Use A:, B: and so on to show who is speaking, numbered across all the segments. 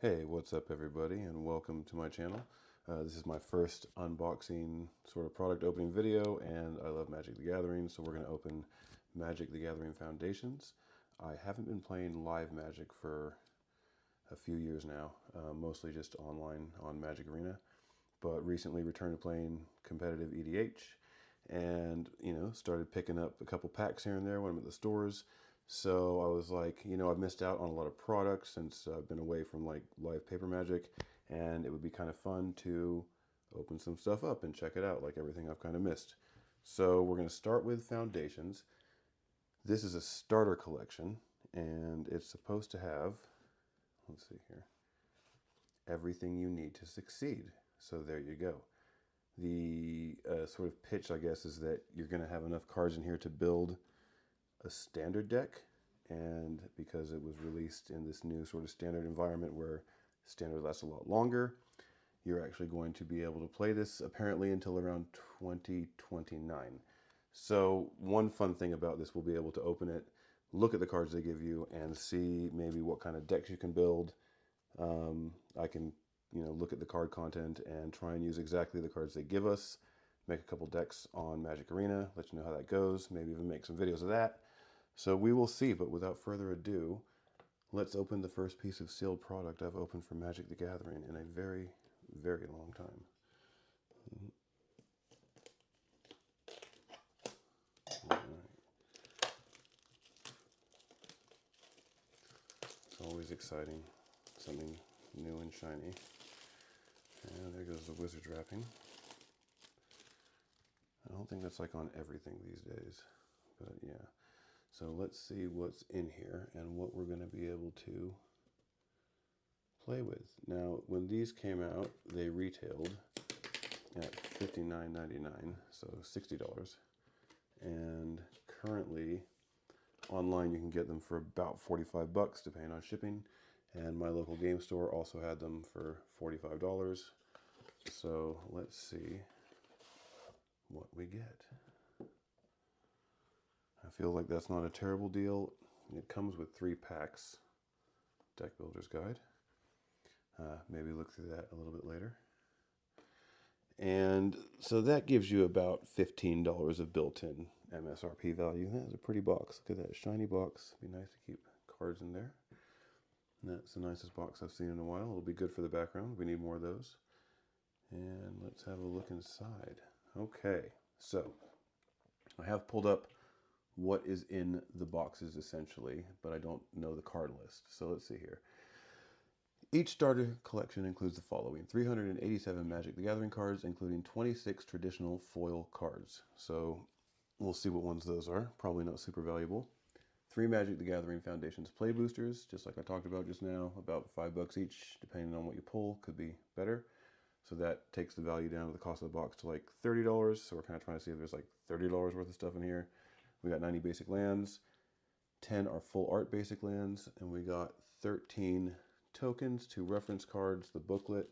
A: Hey, what's up everybody, and welcome to my channel. This is my first unboxing sort of product opening video, and I love Magic the Gathering, so we're going to open Magic the Gathering Foundations. I haven't been playing live Magic for a few years now, mostly just online on Magic Arena, but recently returned to playing competitive EDH and, started picking up a couple packs here and there when I'm at the stores. So I was like, I've missed out on a lot of products since I've been away from like live paper Magic, and it would be kind of fun to open some stuff up and check it out, like everything I've kind of missed. So we're going to start with Foundations. This is a starter collection, and it's supposed to have, let's see here, everything you need to succeed. So there you go. The sort of pitch, I guess, is that you're going to have enough cards in here to build a standard deck. And because it was released in this new sort of standard environment where standard lasts a lot longer, you're actually going to be able to play this apparently until around 2029. So one fun thing about this, we'll be able to open it, look at the cards they give you, and see maybe what kind of decks you can build. I can, look at the card content and try and use exactly the cards they give us, make a couple decks on Magic Arena, let you know how that goes, maybe even make some videos of that. So we will see, but without further ado, let's open the first piece of sealed product I've opened for Magic the Gathering in a very, very long time. All right. It's always exciting, something new and shiny. And there goes the Wizard's wrapping. I don't think that's like on everything these days, but yeah. So let's see what's in here and what we're going to be able to play with. Now, when these came out, they retailed at $59.99, so $60. And currently, online you can get them for about 45 bucks, depending on shipping. And my local game store also had them for $45. So let's see what we get. I feel like that's not a terrible deal. It comes with 3 packs. Deck Builder's Guide. Maybe look through that a little bit later. And so that gives you about $15 of built-in MSRP value. That's a pretty box. Look at that shiny box. It'd be nice to keep cards in there. And that's the nicest box I've seen in a while. It'll be good for the background. We need more of those. And let's have a look inside. Okay, so I have pulled up what is in the boxes essentially, but I don't know the card list. So let's see here. Each starter collection includes the following: 387 Magic the Gathering cards, including 26 traditional foil cards. So we'll see what ones those are. Probably not super valuable. 3 Magic the Gathering Foundations play boosters, just like I talked about just now, about $5 each, depending on what you pull, could be better. So that takes the value down to the cost of the box to like $30. So we're kind of trying to see if there's like $30 worth of stuff in here. We got 90 basic lands, 10 are full art basic lands, and we got 13 tokens, 2 reference cards, the booklet,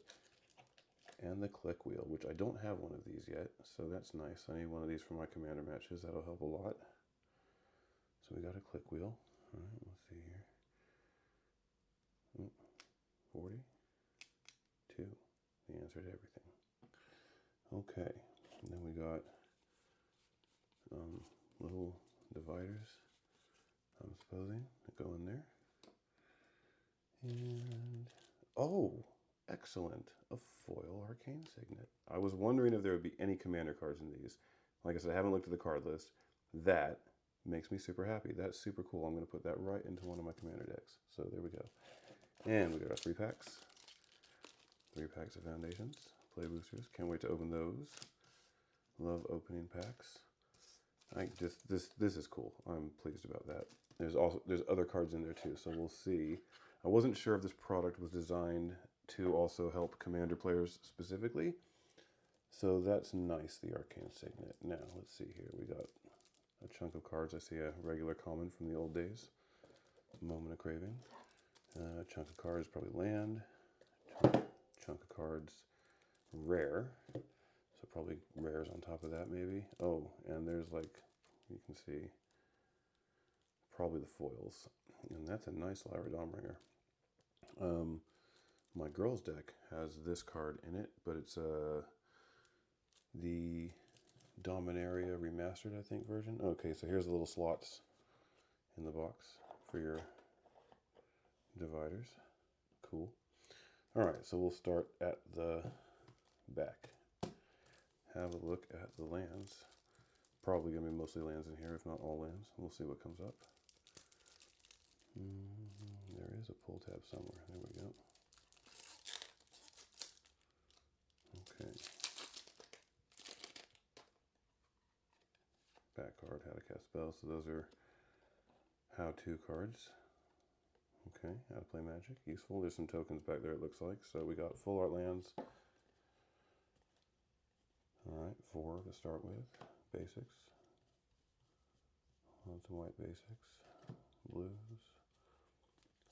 A: and the click wheel, which I don't have one of these yet, so that's nice. I need one of these for my commander matches. That'll help a lot. So we got a click wheel. All right, let's see here. 42. The answer to everything. Okay, and then we got little dividers, I'm supposing, that go in there. And, oh, excellent, a foil arcane signet. I was wondering if there would be any commander cards in these. Like I said, I haven't looked at the card list. That makes me super happy. That's super cool. I'm going to put that right into one of my commander decks. So there we go. And we got our 3 packs. 3 packs of Foundations, play boosters. Can't wait to open those. Love opening packs. I just this is cool. I'm pleased about that. There's other cards in there too, so we'll see. I wasn't sure if this product was designed to also help commander players specifically. So that's nice, the Arcane Signet. Now, let's see here. We got a chunk of cards. I see a regular common from the old days. Moment of Craving. A chunk of cards, probably land. Chunk of cards, rare. So probably rares on top of that maybe. Oh, and there's like, you can see, probably the foils. And that's a nice Lyra Dawnbringer. My girls deck has this card in it, but it's the Dominaria Remastered, I think, version. Okay, so here's the little slots in the box for your dividers. Cool. All right, so we'll start at the back. Have a look at the lands. Probably going to be mostly lands in here, if not all lands. We'll see what comes up. There is a pull tab somewhere. There we go. Okay. Back card, how to cast spells. So those are how-to cards. Okay, how to play Magic. Useful. There's some tokens back there, it looks like. So we got full art lands. All right, 4 to start with. Basics. Lots of white basics. Blues.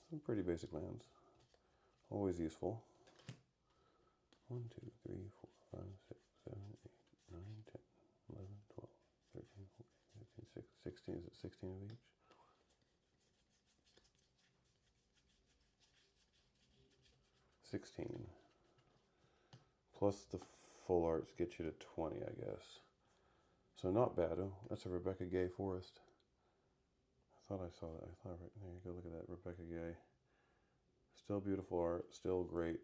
A: Some pretty basic lands. Always useful. 1, 2, 3, 4, 5, 6, 7, 8, 9, 10, 11, 12, 13, 14, 15, 16. Is it 16 of each? 16. Plus the full arts get you to 20, I guess. So not bad. Oh, that's a Rebecca Gay Forest. I thought I saw that. I thought, right there you go, look at that, Rebecca Gay. Still beautiful art, still great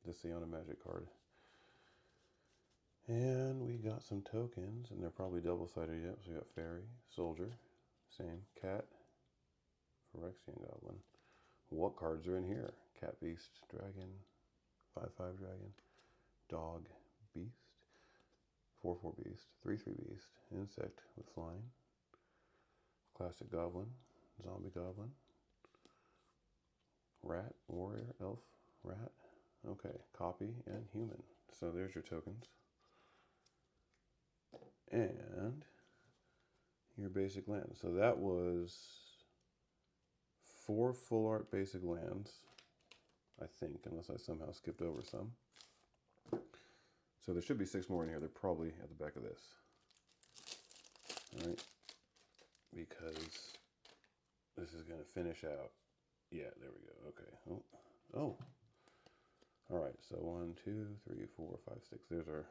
A: to see on a Magic card. And we got some tokens, and they're probably double-sided yet. So we got Fairy, Soldier, same, Cat, Phyrexian Goblin. What cards are in here? Cat, Beast, Dragon, 5/5 Dragon, Dog, Beast, 4/4 Beast, 3/3 Beast, Insect with Flying, Classic Goblin, Zombie Goblin, Rat, Warrior, Elf, Rat. Okay, Copy and Human. So there's your tokens. And your basic lands. So that was 4 full art basic lands, I think, unless I somehow skipped over some. So there should be 6 more in here. They're probably at the back of this. All right, because this is going to finish out. Yeah, there we go. Okay. Oh. All right. So 1, 2, 3, 4, 5, 6. There's the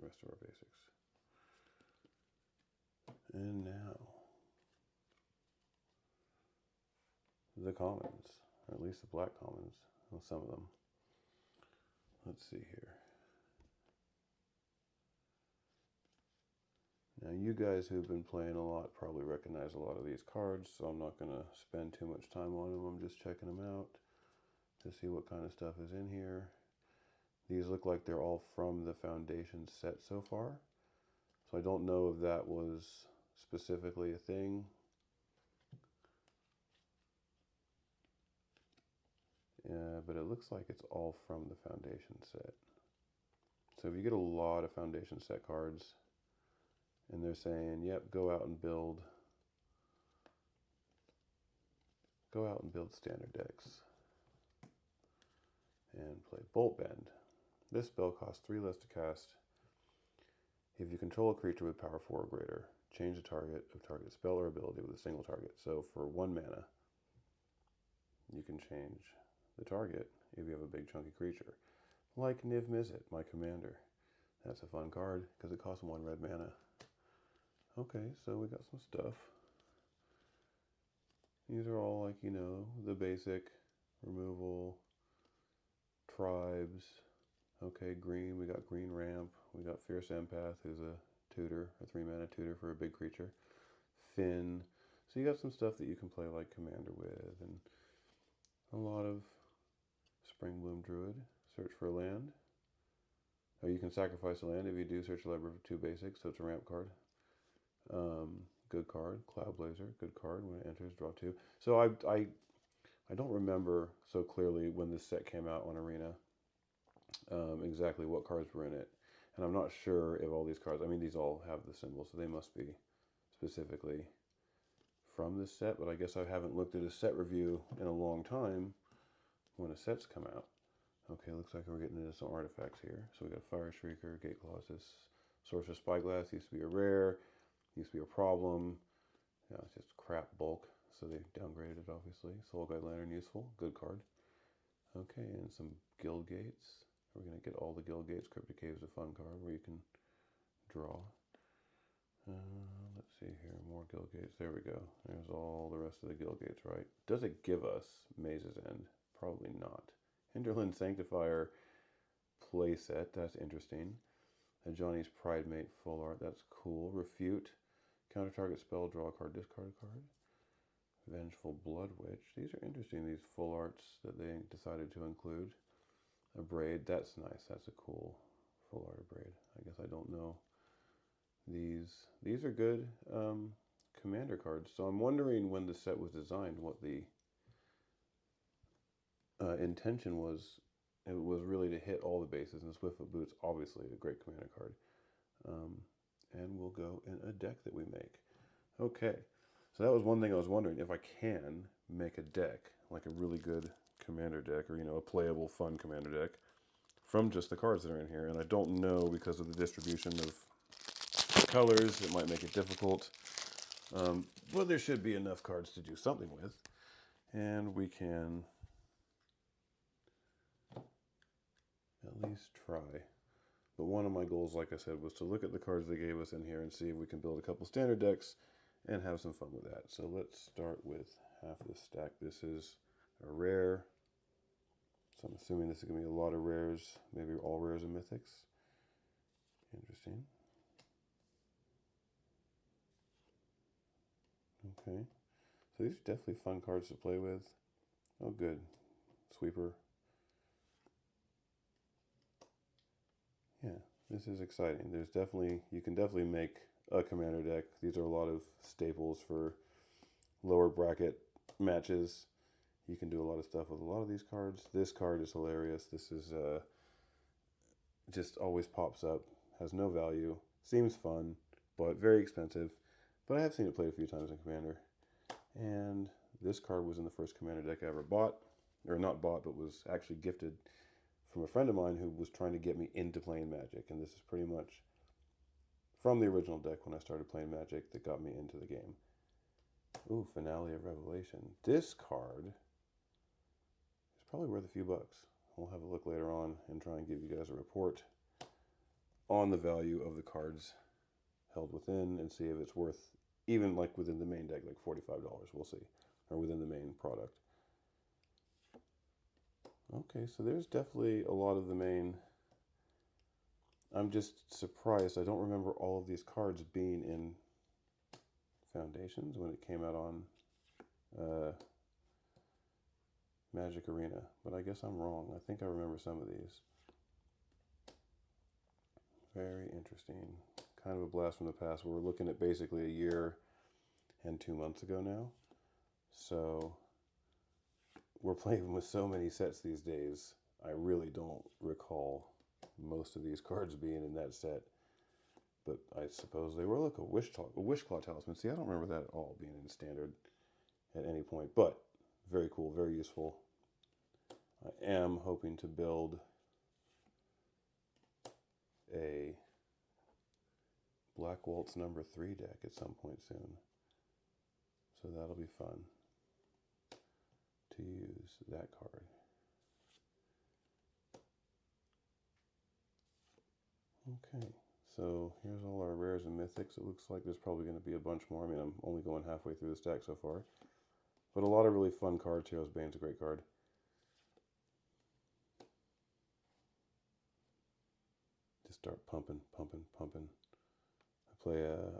A: rest of our basics. And now the commons, or at least the black commons. Well, some of them. Let's see here. Now, you guys who've been playing a lot probably recognize a lot of these cards, so I'm not going to spend too much time on them. I'm just checking them out to see what kind of stuff is in here. These look like they're all from the Foundation set so far. So I don't know if that was specifically a thing. Yeah, but it looks like it's all from the Foundation set. So if you get a lot of Foundation set cards, and they're saying, yep, go out and build standard decks and play Bolt Bend. This spell costs 3 less to cast. If you control a creature with power 4 or greater, change the target of target spell or ability with a single target. So for 1 mana, you can change the target if you have a big chunky creature. Like Niv Mizzet, my commander. That's a fun card because it costs 1 red mana. Okay, so we got some stuff. These are all like, you know, the basic removal, tribes. Okay, green, we got Green Ramp. We got Fierce Empath, who's a tutor, a 3 mana tutor for a big creature. Finn. So you got some stuff that you can play like Commander with, and a lot of Springbloom Druid. Search for a land. Oh, you can sacrifice a land if you do. Search the library for 2 basics, so it's a ramp card. Good card. Cloud Blazer, good card. When it enters, draw 2. So I don't remember so clearly when this set came out on Arena exactly what cards were in it. And I'm not sure if all these cards, I mean, these all have the symbols, so they must be specifically from this set, but I guess I haven't looked at a set review in a long time when a set's come out. Okay, looks like we're getting into some artifacts here. So we got Fire Shrieker, Gate Colossus, Sorcerer Spyglass, used to be a rare, used to be a problem. Now it's just crap bulk, so they downgraded it, obviously. Soul Guide Lantern, useful, good card. Okay, and some Guild Gates. We're going to get all the Guild Gates. Cryptic Cave is a fun card where you can draw. Let's see here, more Guild Gates. There we go. There's all the rest of the Guild Gates, right? Does it give us Maze's End? Probably not. Hinterland Sanctifier playset, that's interesting. And Johnny's Pridemate full art, that's cool. Refute, counter target spell, draw a card, discard a card. Vengeful Blood Witch, these are interesting, these full arts that they decided to include. A Braid, that's nice, that's a cool full art Braid. I guess I don't know. These are good commander cards. So I'm wondering when the set was designed what the intention was. It was really to hit all the bases, and Swiftfoot Boots, obviously a great commander card. And we'll go in a deck that we make. Okay, so that was one thing I was wondering, if I can make a deck, like a really good commander deck, or a playable, fun commander deck, from just the cards that are in here. And I don't know, because of the distribution of colors, it might make it difficult. But there should be enough cards to do something with. And we can at least try. But one of my goals, like I said, was to look at the cards they gave us in here and see if we can build a couple standard decks and have some fun with that. So let's start with half of the stack. This is a rare. So I'm assuming this is going to be a lot of rares, maybe all rares and mythics. Interesting. Okay. So these are definitely fun cards to play with. Oh, good. Sweeper. Yeah, this is exciting. You can definitely make a commander deck. These are a lot of staples for lower bracket matches. You can do a lot of stuff with a lot of these cards. This card is hilarious. This is just always pops up, has no value, seems fun, but very expensive. But I have seen it played a few times in Commander. And this card was in the first Commander deck I ever bought, or not bought, but was actually gifted from a friend of mine who was trying to get me into playing Magic. And this is pretty much from the original deck when I started playing Magic that got me into the game. Ooh, Finale of Revelation. This card is probably worth a few bucks. We'll have a look later on and try and give you guys a report on the value of the cards held within and see if it's worth, even like within the main deck, like $45. We'll see. Or within the main product. Okay, so there's definitely a lot of the main. I'm just surprised. I don't remember all of these cards being in Foundations when it came out on Magic Arena, but I guess I'm wrong. I think I remember some of these. Very interesting. Kind of a blast from the past. We're looking at basically a year and 2 months ago now. So we're playing with so many sets these days. I really don't recall most of these cards being in that set. But I suppose they were. Look, a Wishclaw Talisman. See, I don't remember that at all being in standard at any point. But very cool, very useful. I am hoping to build a Black Waltz number 3 deck at some point soon. So that'll be fun to use that card. Okay, so here's all our rares and mythics. It looks like there's probably going to be a bunch more. I mean, I'm only going halfway through the stack so far. But a lot of really fun cards. Hero's Bane's a great card. Just start pumping.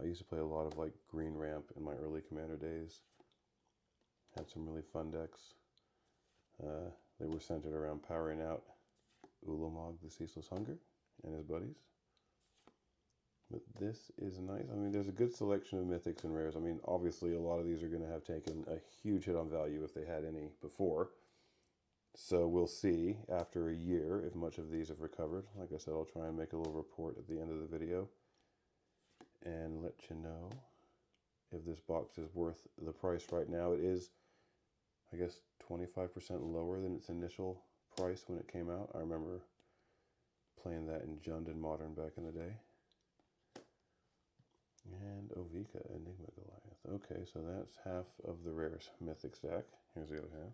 A: I used to play a lot of like Green Ramp in my early Commander days. Had some really fun decks. They were centered around powering out Ulamog the Ceaseless Hunger and his buddies. But this is nice. I mean, there's a good selection of mythics and rares. I mean, obviously a lot of these are going to have taken a huge hit on value if they had any before. So we'll see after a year if much of these have recovered. Like I said, I'll try and make a little report at the end of the video and let you know if this box is worth the price right now. It is, I guess, 25% lower than its initial price when it came out. I remember playing that in Jund and Modern back in the day. And Ovika, Enigma Goliath. Okay, so that's half of the rare mythic stack. Here's the other half.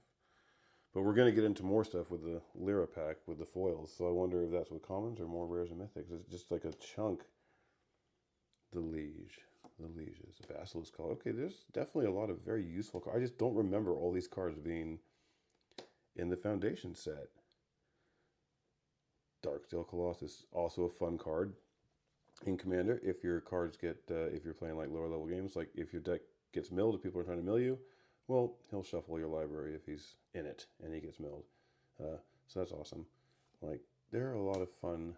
A: But we're going to get into more stuff with the Lyra pack with the foils. So I wonder if that's with commons or more rares and mythics. It's just like a chunk. The Liege. The Lieges. Basilisk Call. Okay, there's definitely a lot of very useful cards. I just don't remember all these cards being in the Foundation set. Darksteel Colossus is also a fun card in Commander. If your cards get, if you're playing like lower level games, like if your deck gets milled, if people are trying to mill you, well, he'll shuffle your library if he's in it and he gets milled. So that's awesome. Like, there are a lot of fun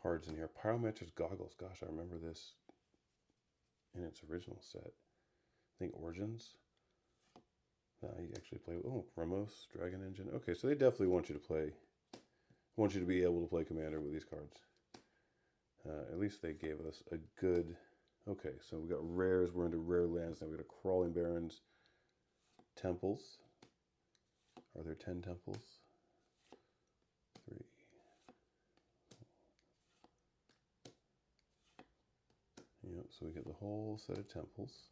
A: cards in here. Pyrometric Goggles. Gosh, I remember this in its original set. I think Origins. You actually play with, oh, Ramos, Dragon Engine. Okay, so they definitely want you to play, want you to be able to play Commander with these cards. At least they gave us a good, okay, so we got rares, we're into rare lands now. We got a Crawling Barrens, Temples. Are there 10 temples? 3. Yep, so we get the whole set of temples.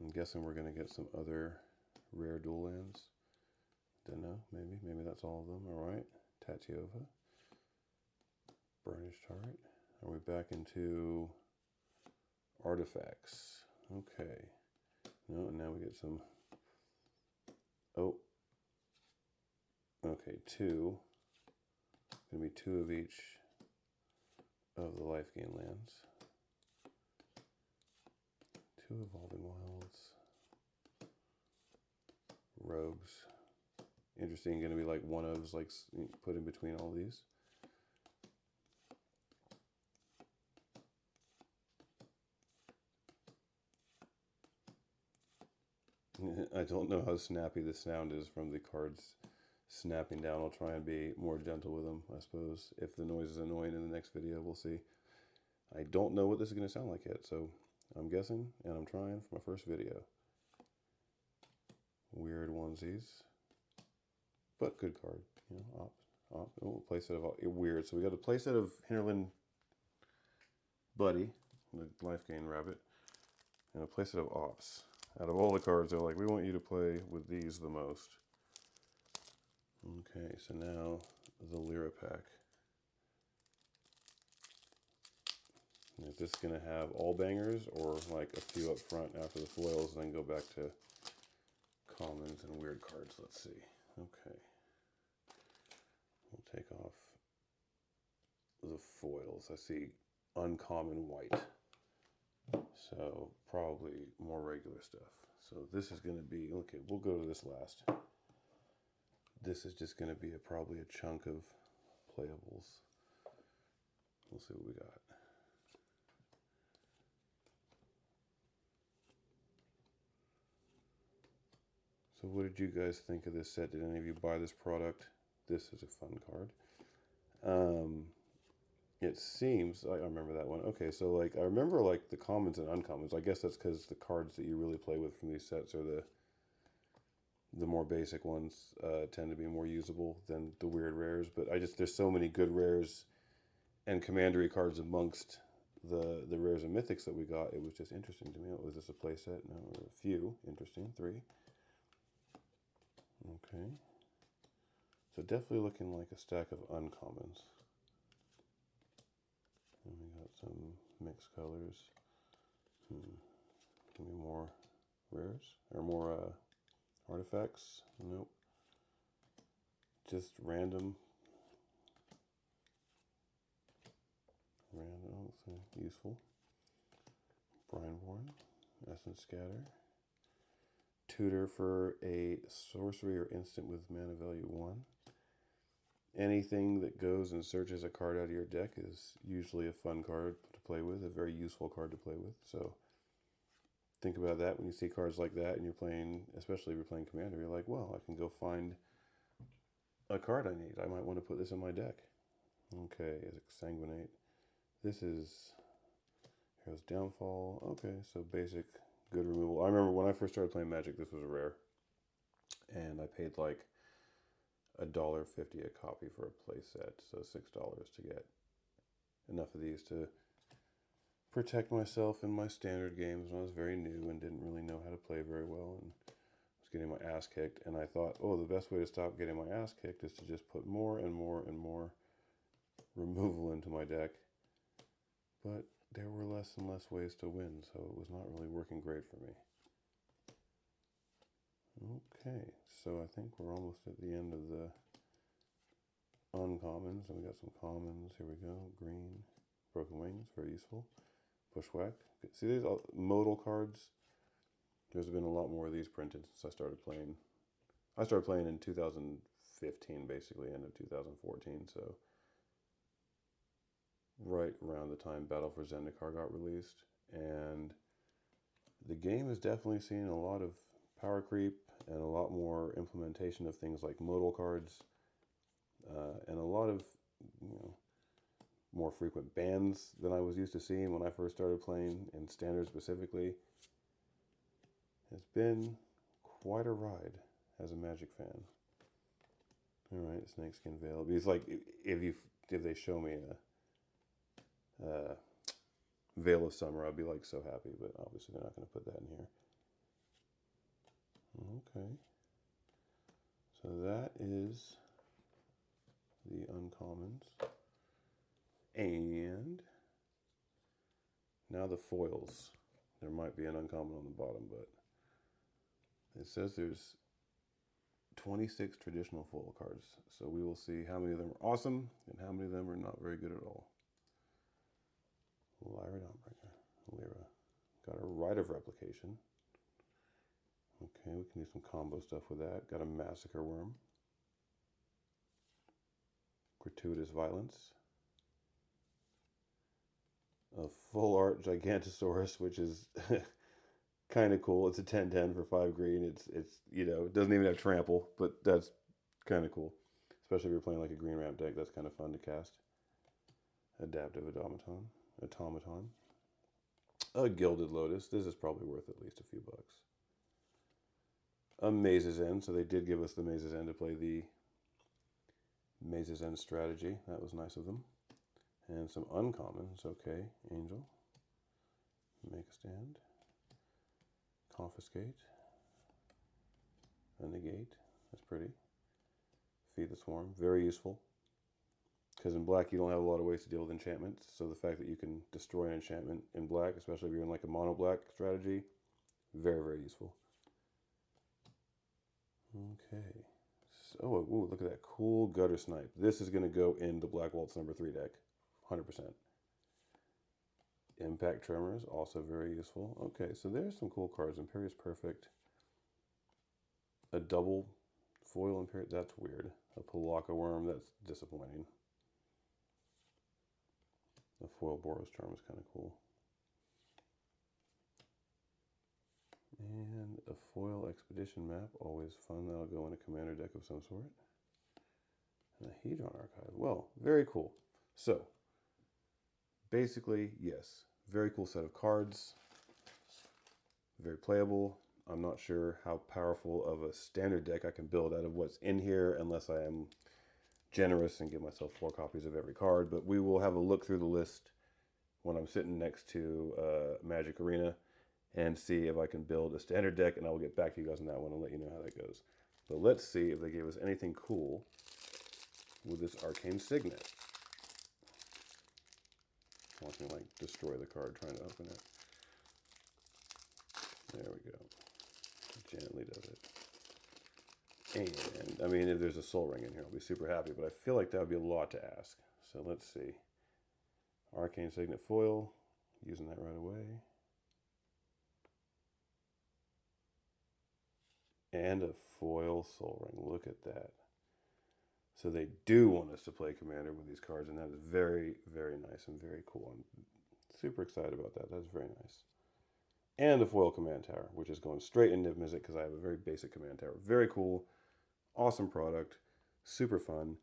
A: I'm guessing we're going to get some other rare dual lands. Don't know, maybe that's all of them. All right, Tatiova, Burnished Heart. Are we back into artifacts? Okay. No, and now we get some. Oh. Okay, 2. Gonna be 2 of each of the life gain lands. 2 Evolving Wilds. Rogues. Interesting, gonna be like one ofs, like put in between all these. I don't know how snappy the sound is from the cards snapping down. I'll try and be more gentle with them, I suppose. If the noise is annoying in the next video, we'll see. I don't know what this is going to sound like yet, so I'm guessing, and I'm trying for my first video. Weird onesies. But good card. You know, oh, playset of weird. So we got a playset of Hinterland Buddy, the life gain rabbit, and a playset of Ops. Out of all the cards, they're like, we want you to play with these the most. Okay, so now the Lyra pack. Is this going to have all bangers or like a few up front after the foils and then go back to commons and weird cards? Let's see. Okay. We'll take off the foils. I see uncommon white. So probably more regular stuff. So this is going to be, okay, we'll go to this last. This is just going to be probably a chunk of playables. We'll see what we got. So what did you guys think of this set? Did any of you buy this product? This is a fun card. It seems, I remember that one. Okay, so like I remember like the commons and uncommons. I guess that's because the cards that you really play with from these sets are the more basic ones tend to be more usable than the weird rares. But there's so many good rares and commandery cards amongst the rares and mythics that we got. It was just interesting to me. Was this a play set? No, a few. Interesting. 3. Okay. So definitely looking like a stack of uncommons. And we got some mixed colors. Give me more rares or more artifacts. Nope. Just random. Random. Useful. Brian Warren. Essence Scatter. Tutor for a sorcery or instant with mana value 1. Anything that goes and searches a card out of your deck is usually a fun card to play with, a very useful card to play with. So think about that when you see cards like that and you're playing, especially if you're playing Commander, you're like, well, I can go find a card I need. I might want to put this in my deck. Okay, is it Sanguinate? This is Hero's Downfall. Okay, so basic good removal. I remember when I first started playing Magic, this was a rare. And I paid like $1.50 a copy for a play set, so $6 to get enough of these to protect myself in my standard games when I was very new and didn't really know how to play very well, and was getting my ass kicked, and I thought, oh, the best way to stop getting my ass kicked is to just put more and more and more removal into my deck. But there were less and less ways to win, so it was not really working great for me. Okay, so I think we're almost at the end of the uncommons, and we got some commons. Here we go. Green, Broken Wings, very useful. Bushwhack. See these modal cards? There's been a lot more of these printed since I started playing. I started playing in 2015, basically, end of 2014, so right around the time Battle for Zendikar got released. And the game has definitely seen a lot of power creep and a lot more implementation of things like modal cards, and a lot of, more frequent bans than I was used to seeing when I first started playing, in Standard specifically. It's been quite a ride as a Magic fan. All right, Snakeskin Veil. It's like if they show me a Veil of Summer, I'd be like so happy, but obviously they're not going to put that in here. Okay. So that is the uncommons. And now the foils. There might be an uncommon on the bottom, but it says there's 26 traditional foil cards. So we will see how many of them are awesome and how many of them are not very good at all. Lyra Dawnbreaker. Lyra. Got a Rite of Replication. Okay, we can do some combo stuff with that. Got a Massacre Worm. Gratuitous Violence. A full art Gigantosaurus, which is kind of cool. It's a 10/10 for 5 green. It's it doesn't even have trample, but that's kind of cool. Especially if you're playing like a green ramp deck, that's kind of fun to cast. Adaptive Automaton. A Gilded Lotus. This is probably worth at least a few bucks. A Maze's End. So they did give us the Maze's End to play the Maze's End strategy. That was nice of them. And some uncommons. Okay, Angel. Make a Stand. Confiscate. A Negate. That's pretty. Feed the Swarm. Very useful. Because in black, you don't have a lot of ways to deal with enchantments. So the fact that you can destroy an enchantment in black, especially if you're in like a mono black strategy, very, very useful. Okay. So, ooh, look at that cool Gutter Snipe. This is going to go in the Black Waltz number 3 deck. 100%. Impact Tremors, also very useful. Okay, so there's some cool cards. Imperious Perfect. A double foil Imperious, that's weird. A Pelaka Worm, that's disappointing. The foil Boros Charm is kind of cool. And a foil Expedition Map, always fun. That'll go in a commander deck of some sort. And a Hedron Archive. Well, very cool. So, basically, yes, very cool set of cards. Very playable. I'm not sure how powerful of a standard deck I can build out of what's in here unless I am generous and give myself 4 copies of every card. But we will have a look through the list when I'm sitting next to Magic Arena and see if I can build a standard deck, and I will get back to you guys on that one and let you know how that goes. But let's see if they gave us anything cool with this Arcane Signet. Watch me like destroy the card trying to open it. There we go. Gently does it. And I mean, if there's a Soul Ring in here, I'll be super happy, but I feel like that would be a lot to ask. So let's see. Arcane Signet foil, using that right away. And a foil Soul Ring. Look at that. So they do want us to play Commander with these cards, and that is very, very nice and very cool. I'm super excited about that. That's very nice. And a foil Command Tower, which is going straight in Niv Mizzet because I have a very basic Command Tower. Very cool. Awesome product. Super fun.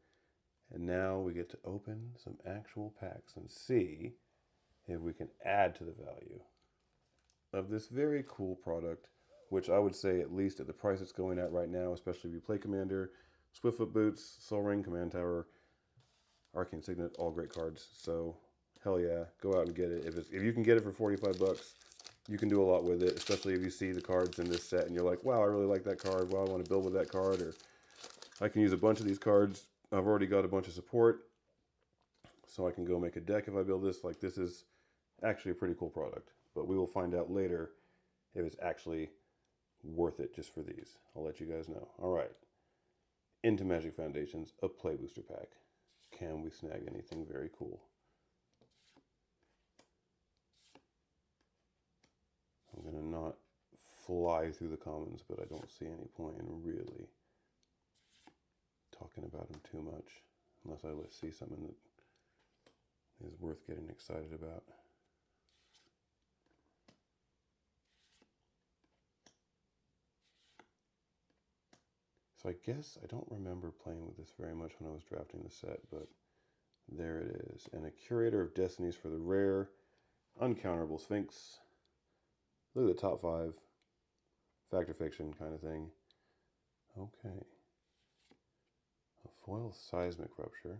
A: And now we get to open some actual packs and see if we can add to the value of this very cool product, which I would say, at least at the price it's going at right now, especially if you play Commander, Swiftfoot Boots, Soul Ring, Command Tower, Arcane Signet, all great cards. So hell yeah, go out and get it. If you can get it for 45 bucks, you can do a lot with it, especially if you see the cards in this set and you're like, wow, I really like that card. Wow, I want to build with that card. Or I can use a bunch of these cards. I've already got a bunch of support, so I can go make a deck if I build this. Like, this is actually a pretty cool product, but we will find out later if it's actually worth it just for these. I'll let you guys know. All right, into Magic Foundations, a Play Booster pack. Can we snag anything very cool? I'm going to not fly through the commons, but I don't see any point in really talking about them too much unless I see something that is worth getting excited about. So I guess I don't remember playing with this very much when I was drafting the set, but there it is. And a Curator of Destinies for the rare, uncounterable Sphinx. Look at the top 5. Fact or fiction kind of thing. Okay. A foil Seismic Rupture.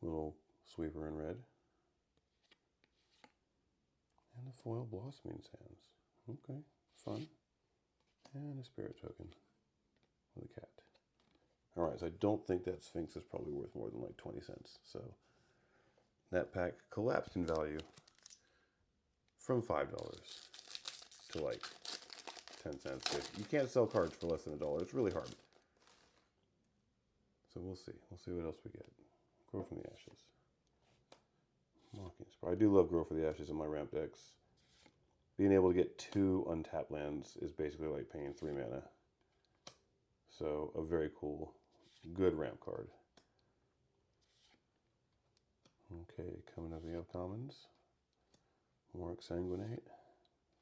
A: Little sweeper in red. And a foil Blossoming Sands. Okay, fun. And a Spirit Token with a cat. Alright, so I don't think that Sphinx is probably worth more than like 20 cents. So that pack collapsed in value from $5 to like 10 cents. You can't sell cards for less than $1. It's really hard. So we'll see. We'll see what else we get. Grow from the Ashes. Mocking Spire. I do love Grow for the Ashes in my ramp decks. Being able to get 2 untapped lands is basically like paying 3 mana. So a very cool, good ramp card. Okay, coming up the upcommons. More Exsanguinate.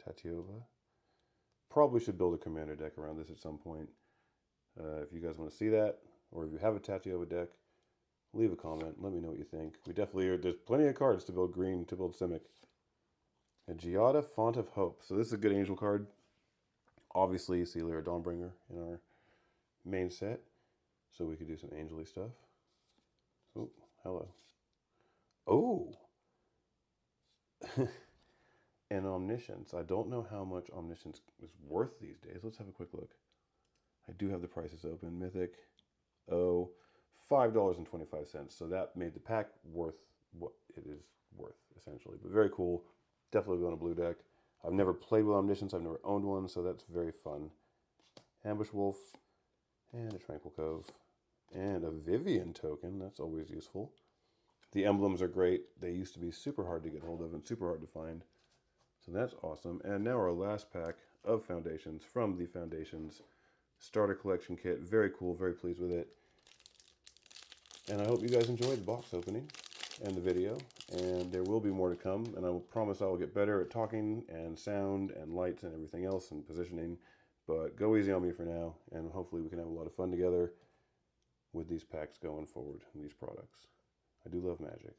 A: Tatiova. Probably should build a commander deck around this at some point. If you guys want to see that, or if you have a Tatiova deck, leave a comment. Let me know what you think. We definitely are. There's plenty of cards to build green, to build Simic. A Giada, Font of Hope. So this is a good angel card. Obviously, you see Lyra Dawnbringer in our main set. So we could do some angel-y stuff. Oh, hello. Oh! And Omniscience. I don't know how much Omniscience is worth these days. Let's have a quick look. I do have the prices open. Mythic. Oh, $5.25. So that made the pack worth what it is worth, essentially. But very cool. Definitely going to blue deck. I've never played with Omniscience. I've never owned one, so that's very fun. Ambush Wolf. And a Tranquil Cove. And a Vivian token. That's always useful. The emblems are great. They used to be super hard to get hold of and super hard to find. So that's awesome. And now our last pack of Foundations from the Foundations Starter Collection Kit. Very cool. Very pleased with it. And I hope you guys enjoyed the box opening and the video. And there will be more to come. And I will promise I will get better at talking and sound and lights and everything else and positioning. But go easy on me for now. And hopefully we can have a lot of fun together with these packs going forward and these products. I do love Magic.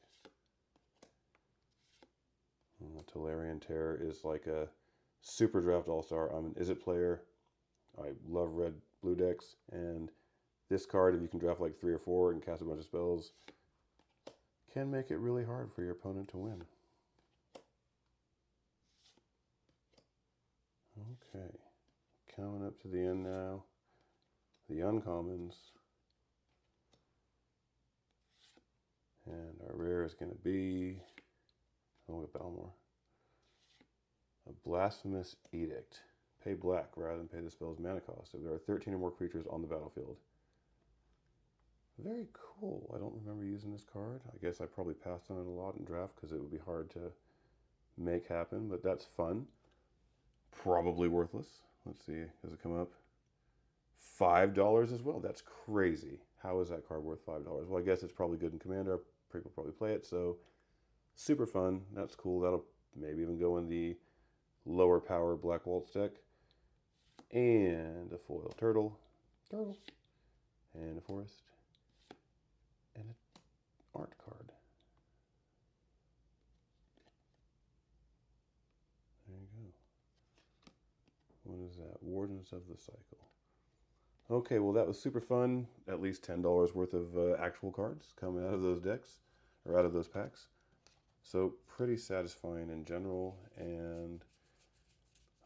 A: Tolarian Terror is like a super draft all-star. I'm an Izzet player. I love red-blue decks. And this card, if you can draft like 3 or 4 and cast a bunch of spells, can make it really hard for your opponent to win. Okay. Coming up to the end now. The uncommons. And our rare is going to be, oh, a Balmor. A Blasphemous Edict. Pay black rather than pay the spell's mana cost if there are 13 or more creatures on the battlefield. Very cool. I don't remember using this card. I guess I probably passed on it a lot in draft because it would be hard to make happen, but that's fun. Probably worthless. Let's see, does it come up? $5 as well. That's crazy. How is that card worth $5? Well, I guess it's probably good in Commander. People probably play it, so super fun. That's cool. That'll maybe even go in the lower power Black Waltz deck. And a foil turtle. And a forest. And an art card. There you go. What is that? Wardens of the Cycle. Okay, well that was super fun. At least $10 worth of actual cards coming out of those decks, or out of those packs. So pretty satisfying in general, and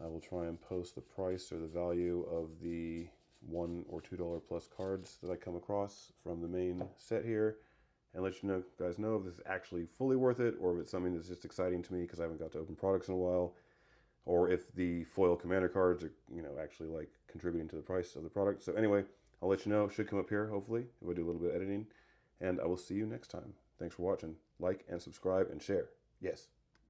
A: I will try and post the price or the value of the $1 or $2 plus cards that I come across from the main set here, and let you guys know if this is actually fully worth it, or if it's something that's just exciting to me because I haven't got to open products in a while, or if the foil commander cards are, actually like contributing to the price of the product. So anyway, I'll let you know. It should come up here, hopefully, if I do a little bit of editing. And I will see you next time. Thanks for watching. Like and subscribe and share. Yes.